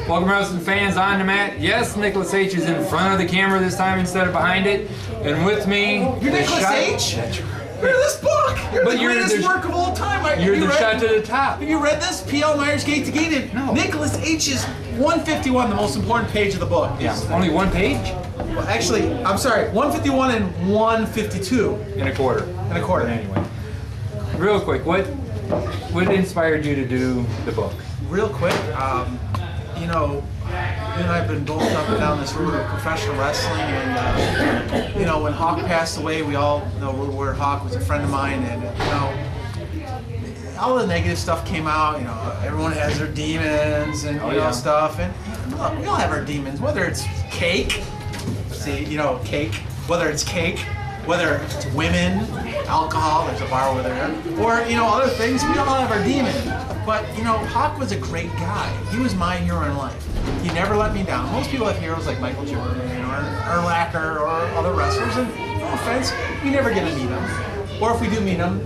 Welcome, wrestling fans on the mat. Yes, Nicholas H is in front of the camera this time instead of behind it. And with me, you're Nicholas H? You're this book. You're the greatest work of all time. You're the shot to the top. Have you read this? P.L. Meyers, Gate to Gate? No. Nicholas H is 151, the most important page of the book. Yeah. Only one page? Well, actually, I'm sorry, 151 and 152. And a quarter. And a quarter. Anyway. Real quick, what inspired you to do the book? Real quick, you know, you and I have been both up and down this road of professional wrestling, and you know, when Hawk passed away, we all know Road Warrior Hawk was a friend of mine, and you know, all the negative stuff came out. You know, everyone has their demons and you know stuff, and look, we all have our demons, whether it's cake, see, you know, cake, whether it's cake, whether it's women, alcohol, there's a bar over there, or you know, other things. We all have our demons. But, you know, Hawk was a great guy. He was my hero in life. He never let me down. Most people have heroes like Michael Jordan or Lacker or other wrestlers, and no offense, we never get to meet them. Or if we do meet them,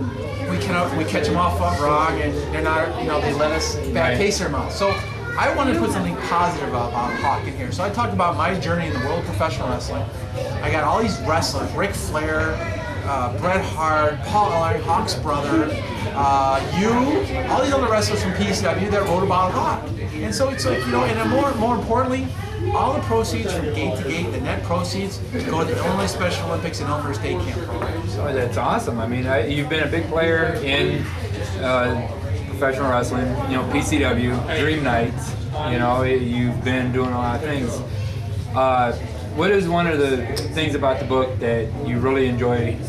we catch them off wrong, and they're not, you know, they let us bad taste their mouth. So I wanted to put something positive about Hawk in here. So I talked about my journey in the world of professional wrestling. I got all these wrestlers, Ric Flair, Bret Hart, Paul Ellering, Hawk's brother, all these other wrestlers from PCW that wrote about Hawk. And so it's like, you know, and more importantly, all the proceeds from Gate to Gate, the net proceeds, go to the Illinois Special Olympics and Elmhurst Day Camp program. So that's awesome. I mean, you've been a big player in professional wrestling, you know, PCW, Dream Nights, you know, you've been doing a lot of things. What is one of the things about the book that you really enjoyed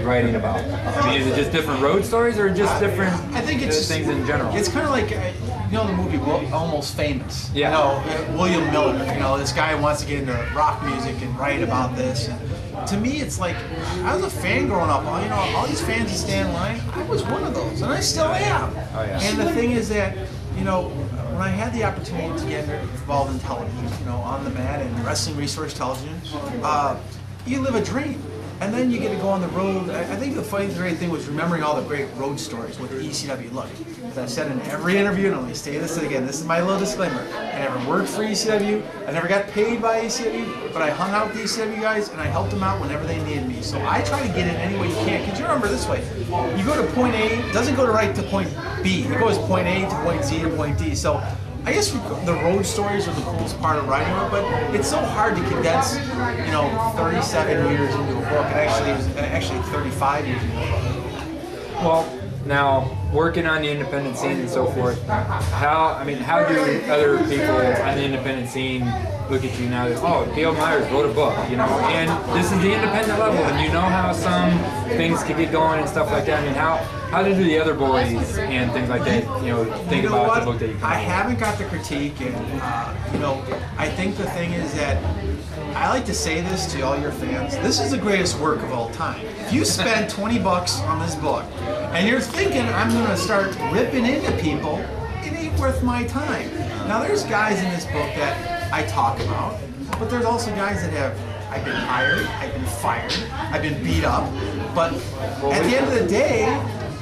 writing about? I mean, is it just different road stories or just different things in general? It's kind of like, you know, the movie Almost Famous. Yeah. You know, William Miller, you know, this guy wants to get into rock music and write about this. And to me, it's like, I was a fan growing up. You know, all these fans that stand in line, I was one of those, and I still am. Oh, yeah. And the thing is that, you know, when I had the opportunity to get involved in television, you know, on the mat and wrestling resource television, you live a dream. And then you get to go on the road. I think the funny great thing was remembering all the great road stories with the ECW. Look, as I've said in every interview, and I'm going to say this again, this is my little disclaimer. I never worked for ECW. I never got paid by ECW, but I hung out with the ECW guys and I helped them out whenever they needed me. So I try to get in any way you can. Because you remember this way, you go to point A, it doesn't go to right to point B. It goes point A to point Z to point D. So I guess the road stories are the coolest part of writing it, but it's so hard to condense, you know, 37 years into a book. It was actually 35 years into a book. Well, now working on the independent scene and so forth, how do other people on the independent scene look at you now that, oh, P.L. Meyers wrote a book, you know, and this is the independent level, and you know how some things can get going and stuff like that. I mean, how do the other boys and things like that, you know, think about the book that you come I haven't got the critique, and you know, I think the thing is that I like to say this to all your fans. This is the greatest work of all time. If you spend 20 bucks on this book, and you're thinking I'm going to start ripping into people, it ain't worth my time. Now, there's guys in this book that I talk about, but there's also guys that I've been hired, I've been fired, I've been beat up, but at the end of the day,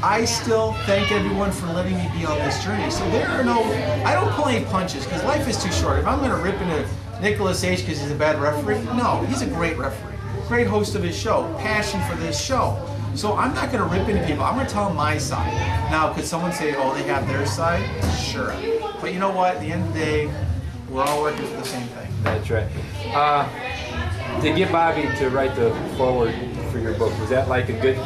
I still thank everyone for letting me be on this journey. So I don't pull any punches, because life is too short. If I'm going to rip into Nicholas H because he's a bad referee, no, he's a great referee, great host of his show, passion for this show. So I'm not going to rip into people. I'm going to tell them my side. Now, could someone say, oh, they have their side? Sure. But you know what? At the end of the day, we're all working for the same thing. That's right. To get Bobby to write the foreword for your book, was that like a good...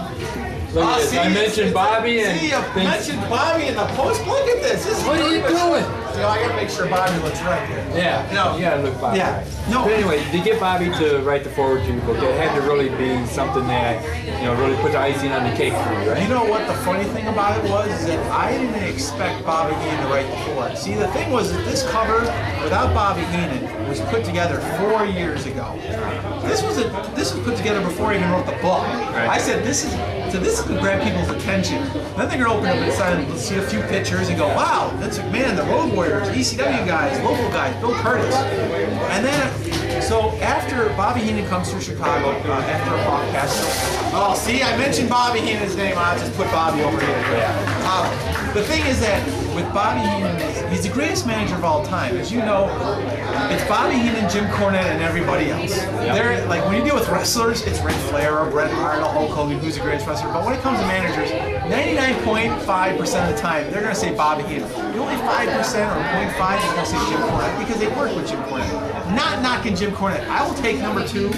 Look at this. I mentioned Bobby and... See, you mentioned Bobby in the post. Look at this. What are you doing? You know, I gotta make sure Bobby looks right here. Yeah, no, you gotta look Bobby right. No. But anyway, to get Bobby to write the foreword to your book, it had to really be something that, you know, really put the icing on the cake for you, right? You know what the funny thing about it was is that I didn't expect Bobby Heenan to write the foreword. See, the thing was that this cover, without Bobby Heenan, was put together 4 years ago. This was put together before I even wrote the book. Right. I said this is to grab people's attention. Then they're gonna open up inside and see a few pictures and go, wow, that's man, the Road Warriors, ECW guys, local guys, Bill Curtis. And then, so after Bobby Heenan comes through Chicago, after Hawk passed away. Oh, see, I mentioned Bobby Heenan's name. I'll just put Bobby over here. Yeah. The thing is that with Bobby Heenan, he's the greatest manager of all time. As you know, it's Bobby Heenan, Jim Cornette, and everybody else. They're like, when you deal with wrestlers, it's Ric Flair or Bret Hart or Hulk Hogan, who's the greatest wrestler. But when it comes to managers, 99.5% of the time, they're going to say Bobby Heenan. The only 5% or 0.5 is going to say Jim Cornette because they work with Jim Cornette. Not knocking Jim Cornette. I will take number 2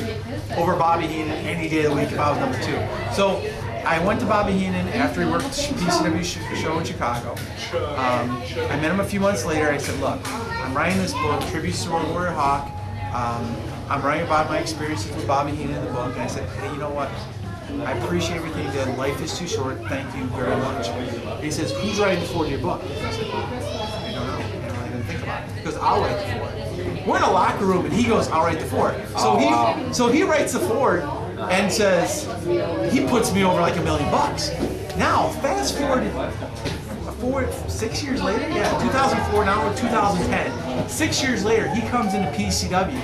over Bobby Heenan any day of the week if I was number 2. So I went to Bobby Heenan after he worked at the PCW show in Chicago. I met him a few months later. I said, look, I'm writing this book, Tributes to Road Warrior Hawk. I'm writing about my experiences with Bobby Heenan in the book. And I said, hey, you know what? I appreciate everything you did. Life is too short. Thank you very much. He says, who's writing the forward to your book? I said, I don't know. I don't even think about it. He goes, I'll write the forward. We're in a locker room, and he goes, I'll write the forward. So he writes the forward and says, he puts me over like $1 million. Now, fast forward 6 years later, 2004, now we're 2010. 6 years later, he comes into PCW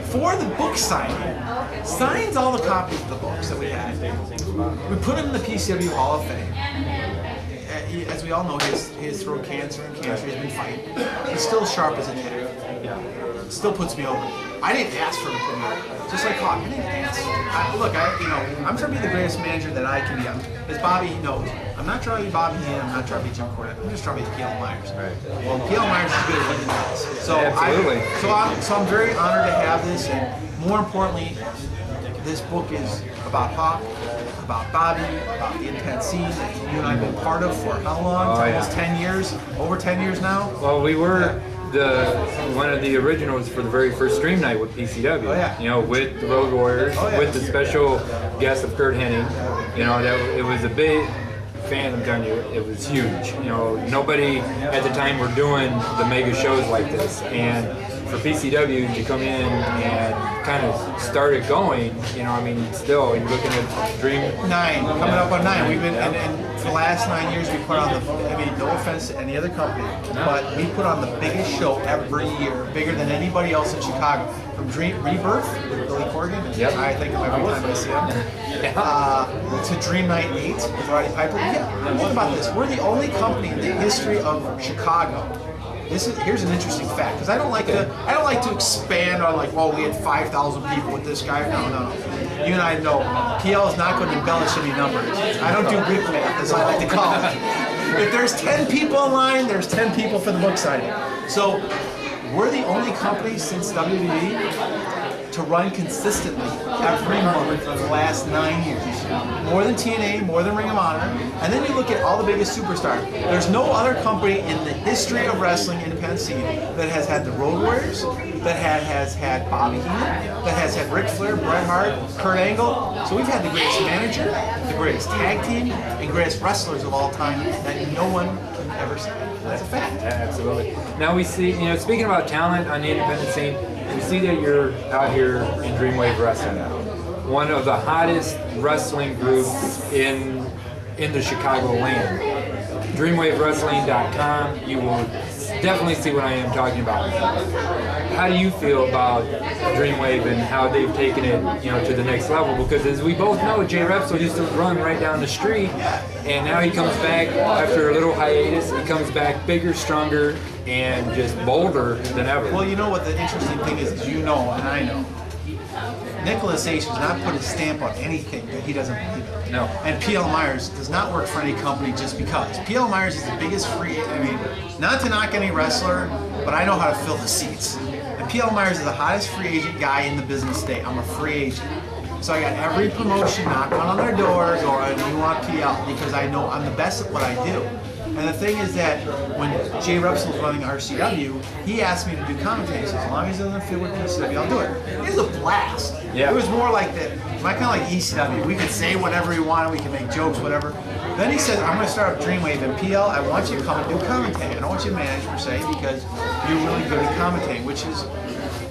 for the book signing, signs all the copies of the books that we had. We put him in the PCW Hall of Fame. As we all know, his throat cancer and cancer, he's been fighting. He's still sharp as a tack. Still puts me over. I didn't ask for him to put me over. Just like Hawk, I didn't ask. I'm trying to be the greatest manager that I can be. As Bobby knows, I'm not trying to be Bobby Heenan, I'm not trying to be Jim Cornette, I'm just trying to be P.L. Myers. Right. Well, P.L. Myers is good at what he does. So absolutely. So I'm very honored to have this, and more importantly, this book is about Hawk, about Bobby, about the independent scene that you and I have been part of for how long? Almost 10 years? Over 10 years now? Well, we were one of the originals for the very first Stream Night with PCW. You know, with the Road Warriors, with the special guest of Kurt Hennig. You know, it was a big fan. I'm telling you, it was huge. You know, nobody at the time were doing the mega shows like this, and for PCW to come in and kind of start it going, you know, I mean, still, you're looking at Dream 9, coming up on 9. We've been, and for the last 9 years, we put on no offense to any other company, but we put on the biggest show every year, bigger than anybody else in Chicago. From Rebirth with Billy Corgan, I think of every time I see him, to Dream Night 8 with Roddy Piper. Think about this. We're the only company in the history of Chicago. Here's an interesting fact, because I don't like to expand on like, well, we had 5,000 people with this guy. No. You and I know PL is not going to embellish any numbers. I don't do Greek math, as I like to call it. If there's 10 people in line, there's 10 people for the book signing. So we're the only company since WWE to run consistently every month for the last 9 years. More than TNA, more than Ring of Honor. And then you look at all the biggest superstars. There's no other company in the history of wrestling independent scene that has had the Road Warriors, that has had Bobby Heenan, that has had Ric Flair, Bret Hart, Kurt Angle. So we've had the greatest manager, the greatest tag team, and greatest wrestlers of all time that no one can ever say. That's a fact. Absolutely. Now we see, you know, speaking about talent on the independent scene, we see that you're out here in Dreamwave Wrestling now. One of the hottest wrestling groups in the Chicago land. Dreamwavewrestling.com. You will definitely see what I am talking about. How do you feel about Dreamwave and how they've taken it, you know, to the next level? Because as we both know, Jay Repsol used to run right down the street, and now he comes back after a little hiatus. He comes back bigger, stronger, and just bolder than ever. Well, you know what the interesting thing is you know and I know. Nicholas H. does not put a stamp on anything that he doesn't believe in. No. And P.L. Myers does not work for any company just because. P.L. Myers is the biggest free, not to knock any wrestler, but I know how to fill the seats. And P.L. Myers is the hottest free agent guy in the business today. I'm a free agent. So I got every promotion knocking on their doors, or you want PL, because I know I'm the best at what I do. And the thing is that when Jay Repsol was running RCW, he asked me to do commentary. So as long as it doesn't fit with PCW, I'll do it. It was a blast. Yeah. It was more like that, kind of like ECW. We could say whatever we wanted, we could make jokes, whatever. Then he said, I'm going to start up Dreamwave, and PL, I want you to come and do commentary. I don't want you to manage per se, because you're really good at commentating, which is,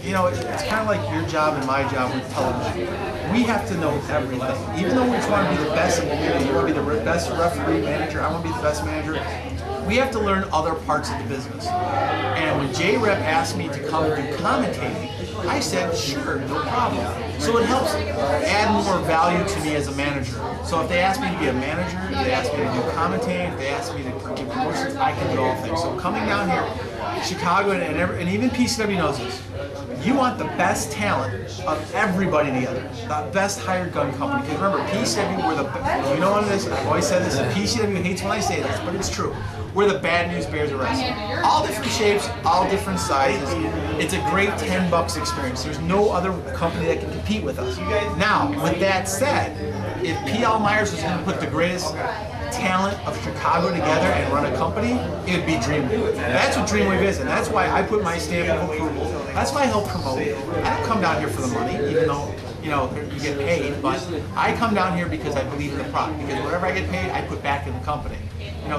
you know, it's kind of like your job and my job with television. We have to know everything. Even though we want to be the best, you want to be the best referee, manager, I want to be the best manager, we have to learn other parts of the business. And when J Rep asked me to come and do commentating, I said, sure, no problem. So it helps add more value to me as a manager. So if they ask me to be a manager, if they ask me to do commentating, if they ask me to give promotions, I can do all things. So coming down here, Chicago, and even PCW knows this. You want the best talent of everybody together, the best hired gun company. Because remember, PCW, we're the, you know what it is? I've always said this, and PCW hates when I say this, but it's true. We're the bad news bears of wrestling. All different shapes, all different sizes. It's a great $10 experience. There's no other company that can compete with us. Now, with that said, if PL Meyers was going to put the greatest talent of Chicago together and run a company, it would be Dreamwave. That's what Dreamwave is, and that's why I put my stamp of approval. That's why I help promote it. I don't come down here for the money, even though you get paid, but I come down here because I believe in the product. Because whatever I get paid, I put back in the company.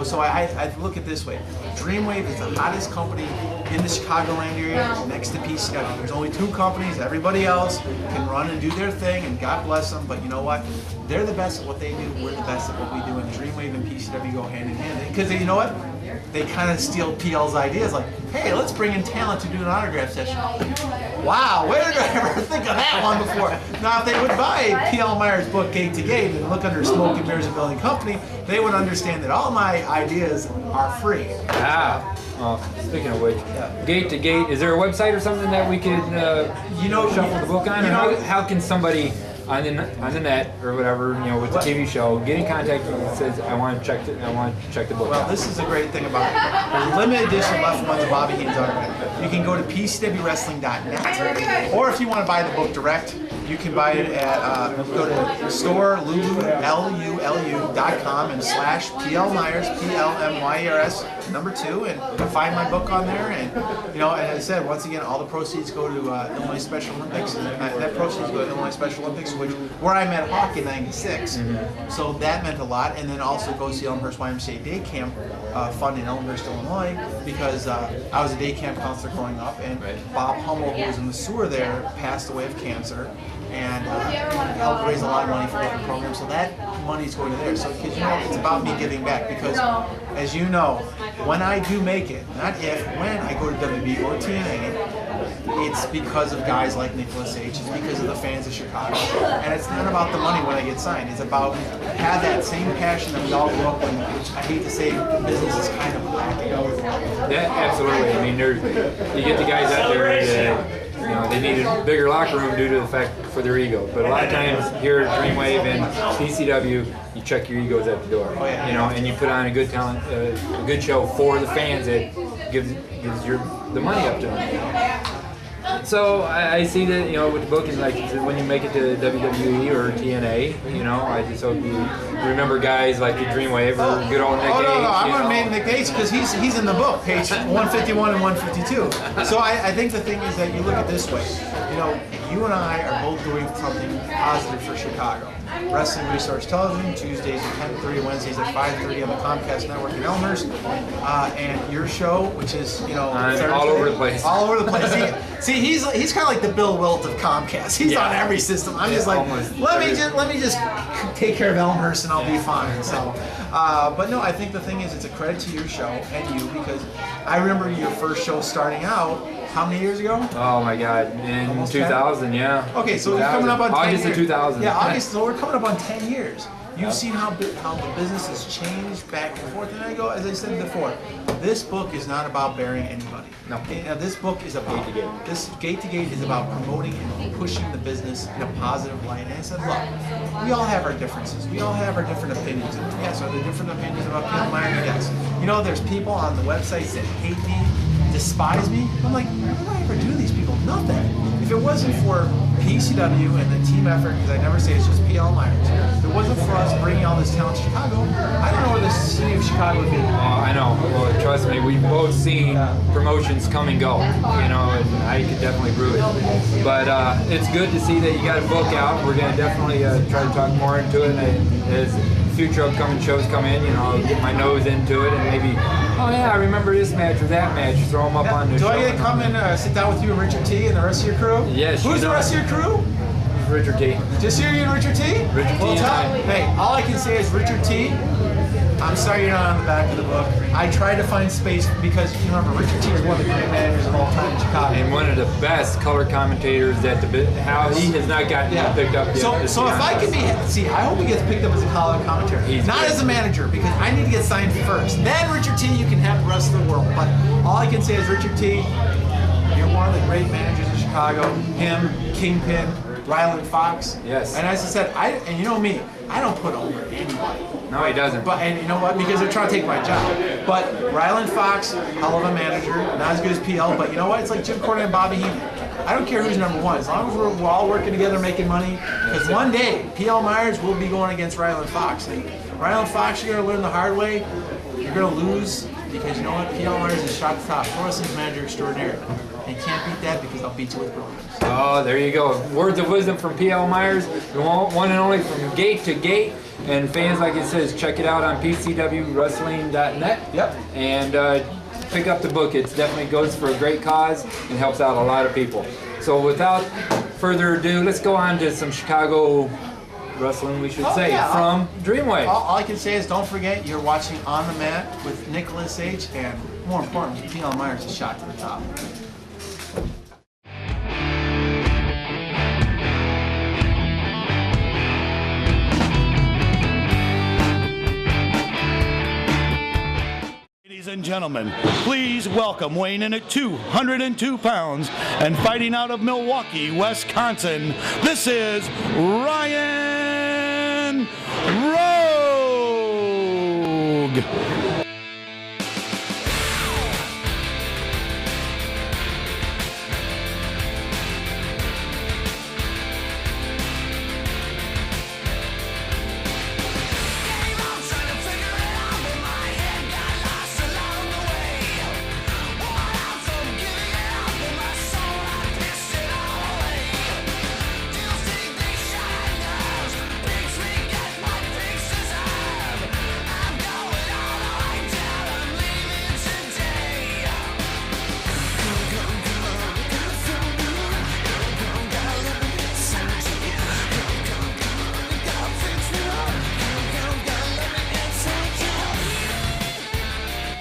So I look at it this way. Dreamwave is the hottest company in the Chicagoland area next to PCW. There's only 2 companies. Everybody else can run and do their thing, and God bless them. But you know what? They're the best at what they do. We're the best at what we do. And Dreamwave and PCW go hand in hand. Because you know what? They kind of steal PL's ideas. Like, hey, let's bring in talent to do an autograph session. Wow, where did I ever think of that one before? Now, if they would buy PL Meyers' book, Gate to Gate, and look under Smoke and Mirrors and Building Company, they would understand that all my ideas are free. Ah, well, speaking of which, Gate to Gate, is there a website or something that we could shuffle the book on? Or how can somebody on the net or whatever, with the TV show, get in contact with you and says, I want to check the book out. This is a great thing about it. There's limited edition left ones of Bobby Heenan's autograph. You can go to pcwwrestling.net, or if you want to buy the book direct, you can buy it at, go to store lulu.com and /PL Meyers, PLMYERS, #2, and find my book on there. And, and as I said, once again, all the proceeds go to Illinois Special Olympics. And that proceeds go to Illinois Special Olympics, where I met Hawk in '96. So that meant a lot. And then also goes to the Elmhurst YMCA Day Camp Fund in Elmhurst, Illinois, because I was a day camp counselor growing up, and Bob Hummel, who was in the sewer there, passed away of cancer, and helped raise a lot of money for different programs. So that money's going to there. So, because it's about me giving back. Because, as you know, when I do make it, not if, when I go to WB or TNA, it's because of guys like Nicholas H. It's because of the fans of Chicago. And it's not about the money when I get signed. It's about have that same passion that we all grew up with, which I hate to say business is kind of lacking. Yeah, absolutely. I mean, you get the guys out there that they need a bigger locker room due to the fact for their ego. But a lot of times here at Dreamwave and PCW, you check your egos at the door. And you put on a good talent, a good show for the fans that gives the money up to them. So I see that with the book, and like when you make it to WWE or TNA, I just hope you remember guys like the Dreamwave or good old Nick Gage. No, I'm going to name Nick Gage because he's in the book, page 151 and 152. So I think the thing is that you look at it this way. You and I are both doing something positive for Chicago. Wrestling Resource Television, Tuesdays at 10:30, Wednesdays at 5:30 on the Comcast Network in Elmhurst, and your show, which is all over the place. All over the place. See, he's kind of like the Bill Wilt of Comcast. He's on every system. I'm just like, let me just take care of Elmhurst and I'll be fine. So, but no, I think the thing is, it's a credit to your show and you, because I remember your first show starting out. How many years ago? Oh my God, in almost 2000, 10? Yeah. Okay, so we're coming up on 10 August years. of 2000. Yeah, August. So we're coming up on 10 years. You've seen how the business has changed back and forth. And as I said before, this book is not about burying anybody. No. This book is about Gate to Gate is about promoting and pushing the business in a positive light. And I said, look, we all have our differences. We all have our different opinions. And yes, are there different opinions about PL Meyers? Yes. There's people on the websites that hate me, despise me. I'm like, what did I ever do to these people? Nothing. If it wasn't for PCW and the team effort, because I never say it's just PL Meyers, if it wasn't for us bringing all this talent to Chicago, I don't know where the city of Chicago would be. I know. Well, trust me, we've both seen promotions come and go, and I could definitely prove it. But it's good to see that you got a book out. We're going to definitely try to talk more into it as future upcoming shows come in. I'll get my nose into it and maybe, I remember this match or that match, throw them up on the show. Do I get to come and sit down with you and Richard T and the rest of your crew? Yes. Who's the rest of your crew? Richard T. Just you and Richard T? Richard T. Hey, all I can say is Richard T. I'm sorry you're not on the back of the book. I tried to find space because, remember, Richard T is one of the great managers of all time in Chicago. And one of the best color commentators that how he has not gotten picked up yet. So if I can I hope he gets picked up as a color commentator. Not as a manager, because I need to get signed first. Then Richard T, you can have But all I can say is, Richard T, you're one of the great managers in Chicago. Him, Kingpin, Ryan Fox. Yes. And as I said, and you know me, I don't put over anybody. No, he doesn't. But and you know what? Because they're trying to take my job. But Ryland Fox, hell of a manager, not as good as PL. But you know what? It's like Jim Cornette and Bobby Heenan. I don't care who's number one, as long as we're all working together making money. Because one day, PL Meyers will be going against Ryland Fox. And Ryland Fox, you're going to learn the hard way. You're going to lose because you know what? PL Meyers is shot to top. Pro wrestling manager extraordinaire. And you can't beat that because I'll beat you with programs. Oh, there you go. Words of wisdom from PL Meyers, the one and only from gate to gate. And fans, like it says, check it out on pcwwrestling.net. Yep. And pick up the book. It definitely goes for a great cause and helps out a lot of people. So without further ado, let's go on to some Chicago wrestling, we should say, from Dreamwave. All I can say is don't forget you're watching On the Mat with Nicholas H. And more importantly, PL Meyers is shot to the top. Ladies and gentlemen, please welcome, weighing in at 202 pounds and fighting out of Milwaukee, Wisconsin, this is Ryan Rouge.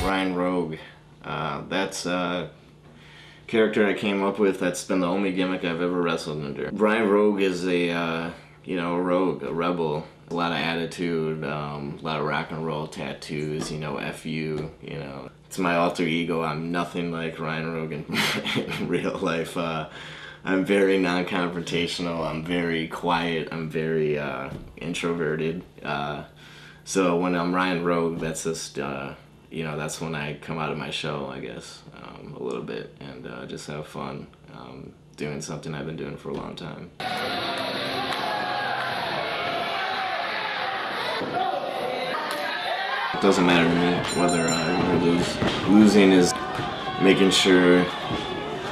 Ryan Rouge. That's a character I came up with. That's been the only gimmick I've ever wrestled under. Ryan Rouge is a rogue, a rebel. A lot of attitude, a lot of rock and roll tattoos, F you, It's my alter ego. I'm nothing like Ryan Rouge in real life. I'm very non-confrontational. I'm very quiet. I'm very introverted. So when I'm Ryan Rouge, that's just, that's when I come out of my shell, I guess, a little bit, and just have fun doing something I've been doing for a long time. It doesn't matter to me whether I win or lose. Losing is making sure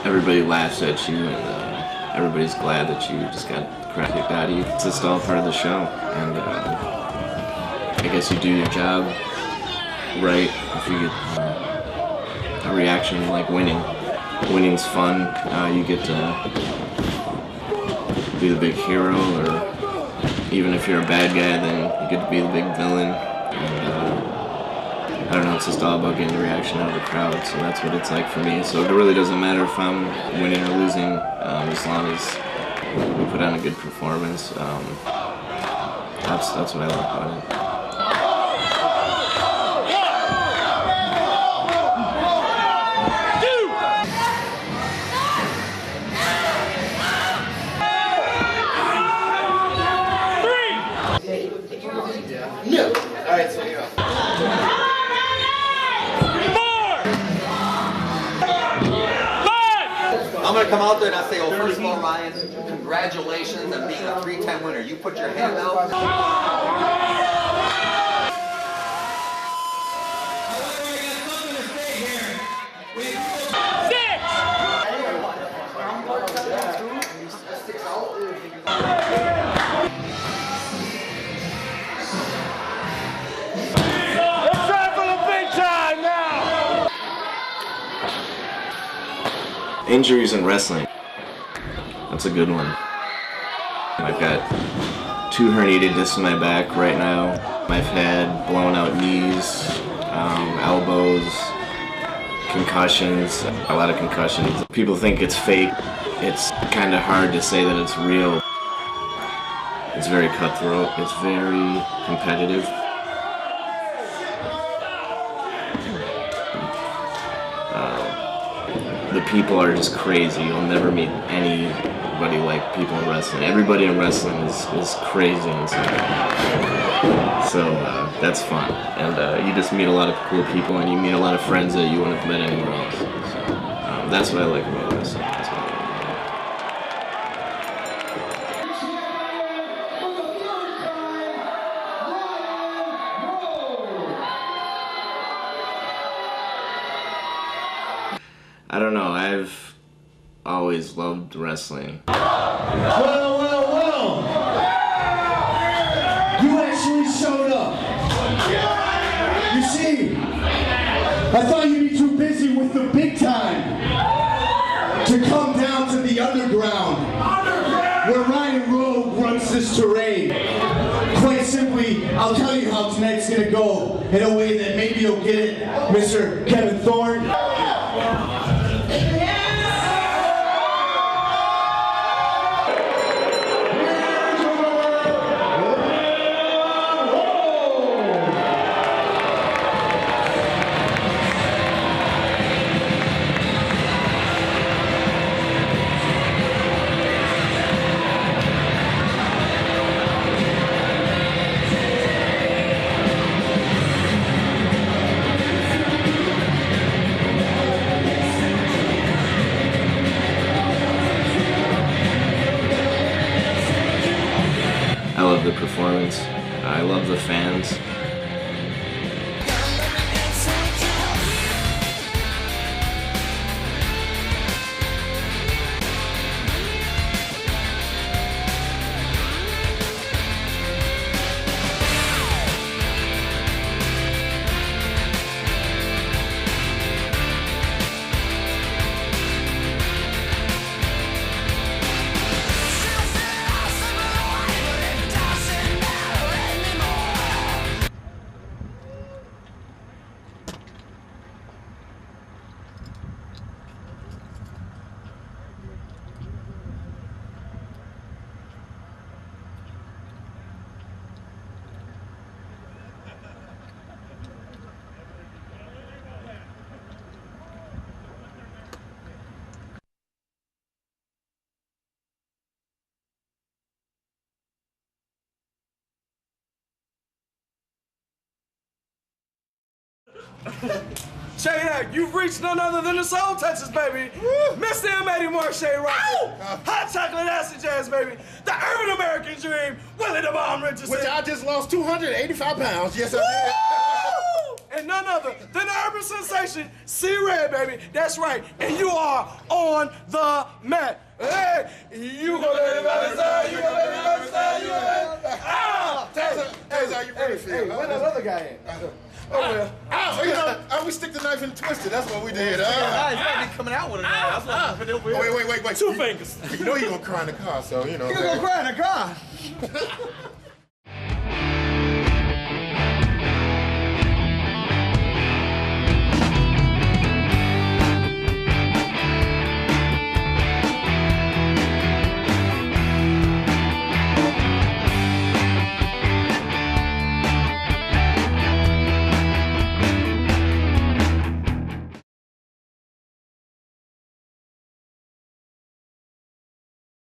everybody laughs at you and everybody's glad that you just got the crap kicked out of you. It's just all part of the show, and I guess you do your job right if you get a reaction like winning. Winning's fun. You get to be the big hero, or even if you're a bad guy, then you get to be the big villain. And, I don't know, it's just all about getting the reaction out of the crowd, so that's what it's like for me. So it really doesn't matter if I'm winning or losing, as long as we put on a good performance. That's what I like about it. No. All right, so you're up. 4. 5. I'm gonna come out there and I say, well, first of all, Ryan, congratulations on being a 3-time winner. You put your hand out. Injuries in wrestling. That's a good one. I've got 2 herniated discs in my back right now. I've had blown out knees, elbows, concussions, a lot of concussions. People think it's fake. It's kind of hard to say that it's real. It's very cutthroat. It's very competitive. the people are just crazy. You'll never meet anybody like people in wrestling. Everybody in wrestling is crazy inside. So that's fun, and you just meet a lot of cool people, and you meet a lot of friends that you wouldn't have met anywhere else. So that's what I like about wrestling. I don't know, I've always loved wrestling. Well. You actually showed up. You see, I thought you'd be too busy with the big time to come down to the underground, where Ryan Rouge runs this terrain. Quite simply, I'll tell you how tonight's gonna go in a way that maybe you'll get it, Mr. Kevin Thorne. I love the performance. I love the fans. Shay, you've reached none other than the Soul Touchers, baby. Mr. M80 Marche Rocket. Hot Chocolate Acid Jazz, baby. The Urban American Dream, Willie the Bomb Richardson. Which I just lost 285 pounds. Yes, I did. And none other than the urban sensation, C-Red, baby. That's right. And you are on the mat. Hey, you gonna let everybody say, you gonna let everybody say, you gonna let Taser, how you really feel? Where that other guy at? Oh, well. You know, we stick the knife in the twister. That's what we did. He's gotta be coming out with a knife. That's what happened over here. Wait. Two fingers. You know you're gonna cry in the car, so you know. You're gonna cry in the car.